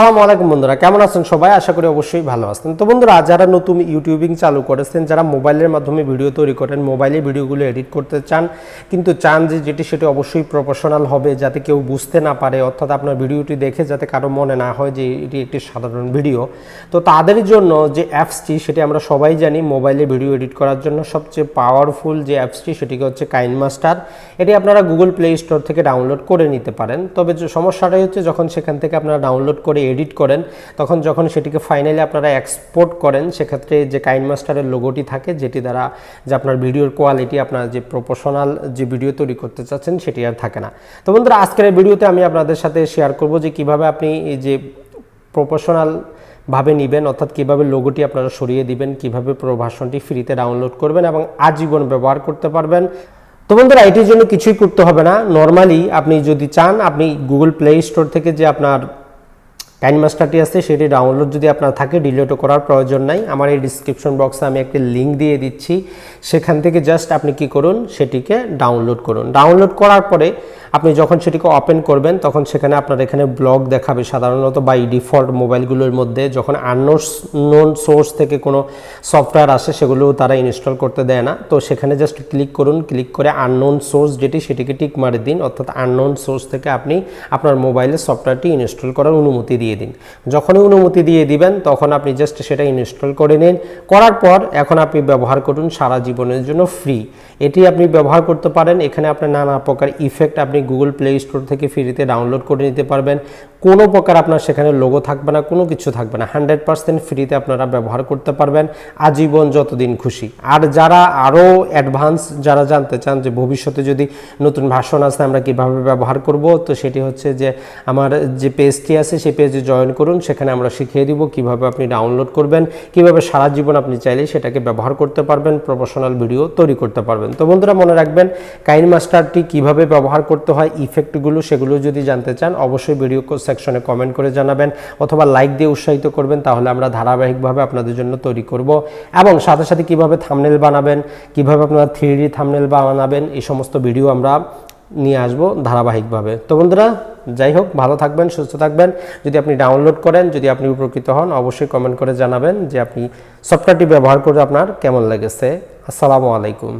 আসসালামু আলাইকুম বন্ধুরা, কেমন আছেন সবাই? আশা করি অবশ্যই ভালো আছেন। তো বন্ধুরা, যারা নতুন ইউটিউবিং চালু করেছেন, যারা মোবাইলের মাধ্যমে ভিডিও তৈরি করেন, মোবাইলে ভিডিওগুলো এডিট করতে চান, কিন্তু চান যে সেটি অবশ্যই প্রফেশনাল হবে, যাতে কেউ বুঝতে না পারে, অর্থাৎ আপনার ভিডিওটি দেখে যাতে কারো মনে না হয় যে এটি একটি সাধারণ ভিডিও। তো তাদের জন্য যে অ্যাপসটি, সেটি আমরা সবাই জানি মোবাইলে ভিডিও এডিট করার জন্য সবচেয়ে পাওয়ারফুল যে অ্যাপসটি, সেটিকে হচ্ছে কাইনমাস্টার। এটি আপনারা গুগল প্লে স্টোর থেকে ডাউনলোড করে নিতে পারেন। তবে যে সমস্যাটাই হচ্ছে, যখন সেখান থেকে আপনারা ডাউনলোড করে এডিট করেন, তখন যখন সেটিকে ফাইনালি আপনারা এক্সপোর্ট করেন, সেক্ষেত্রে যে কাইনমাস্টারের লোগোটি থাকে, যেটি দ্বারা যে আপনার ভিডিওর কোয়ালিটি, আপনার যে প্রফেশনাল যে ভিডিও তৈরি করতে চাচ্ছেন, সেটি আর থাকে না। তো বন্ধুরা, আজকের এই ভিডিওতে আমি আপনাদের সাথে শেয়ার করব যে কিভাবে আপনি এই যে প্রফেশনাল ভাবে নেবেন, অর্থাৎ কিভাবে লোগোটি আপনারা সরিয়ে দিবেন, কিভাবে পুরো ভার্সনটি ফ্রিতে ডাউনলোড করবেন এবং আজীবন ব্যবহার করতে পারবেন। তো বন্ধুরা, এটির জন্য কিছুই করতে হবে না। নর্মালি আপনি যদি চান, আপনি গুগল প্লে স্টোর থেকে যে আপনার কাইনমাস্টারটি আছে, সেটি ডাউনলোড যদি আপনার থাকে, ডিলিটও করার প্রয়োজন নাই। আমার এই ডিসক্রিপশন বক্সে আমি একটি লিঙ্ক দিয়ে দিচ্ছি, সেখান থেকে জাস্ট আপনি কি করুন, সেটিকে ডাউনলোড করুন। ডাউনলোড করার পরে আপনি যখন সেটিকে ওপেন করবেন, তখন সেখানে আপনার এখানে ব্লগ দেখাবে। সাধারণত বাই ডিফল্ট মোবাইলগুলোর মধ্যে যখন আননোন সোর্স থেকে কোনো সফটওয়্যার আসে, সেগুলো তারা ইনস্টল করতে দেয় না। তো সেখানে জাস্ট ক্লিক করুন, ক্লিক করে আননোন সোর্স যেটি, সেটিকে টিক মারে দিন, অর্থাৎ আননোন সোর্স থেকে আপনি আপনার মোবাইলে সফটওয়্যারটি ইনস্টল করার অনুমতি দিয়ে দিন। যখনই অনুমতি দিয়ে দিবেন, তখন আপনি জাস্ট সেটা ইনস্টল করে নিন। করার পর এখন আপনি ব্যবহার করুন সারা জীবনের জন্য ফ্রি। এটি আপনি ব্যবহার করতে পারেন। এখানে আপনার নানা প্রকার ইফেক্ট আপনি গুগল প্লে স্টোর থেকে ফ্রিতে ডাউনলোড করে নিতে পারবেন। কোনো প্রকার আপনার সেখানে লোগো থাকবে না, কোনো কিছু থাকবে না। 100% ফ্রিতে আপনারা ব্যবহার করতে পারবেন আজীবন, যতদিন খুশি। আর যারা আরও অ্যাডভান্স যারা জানতে চান যে ভবিষ্যতে যদি নতুন ভার্সন আসে আমরা কিভাবে ব্যবহার করব, তো সেটি হচ্ছে যে আমার যে পেজটি আছে, সেই পেজে জয়েন করুন। সেখানে আমরা শিখিয়ে দিব কিভাবে আপনি ডাউনলোড করবেন, কিভাবে সারা জীবন আপনি চাইলে সেটাকে ব্যবহার করতে পারবেন, প্রফেশনাল ভিডিও তৈরি করতে পারবেন। তো বন্ধুরা, মনে রাখবেন, কাইনমাস্টারটি কিভাবে ব্যবহার করতে হয়, ইফেক্টগুলো, সেগুলো যদি জানতে চান, অবশ্যই ভিডিও সেকশনে কমেন্ট করে জানাবেন অথবা লাইক দিয়ে উৎসাহিত করবেন। তাহলে আমরা ধারাবাহিকভাবে আপনাদের জন্য তৈরি করব। এবং সাথে সাথে কিভাবে থাম্বনেল বানাবেন, কিভাবে আপনারা 3D থাম্বনেল বানাবেন, এই সমস্ত ভিডিও আমরা নিয়ে আসবো ধারাবাহিকভাবে। তো বন্ধুরা, যাই হোক, ভালো থাকবেন, সুস্থ থাকবেন। যদি আপনি ডাউনলোড করেন, যদি আপনি উপকৃত হন, অবশ্যই কমেন্ট করে জানাবেন যে আপনি সফটওয়্যারটি ব্যবহার করে আপনার কেমন লেগেছে। আসসালামু আলাইকুম।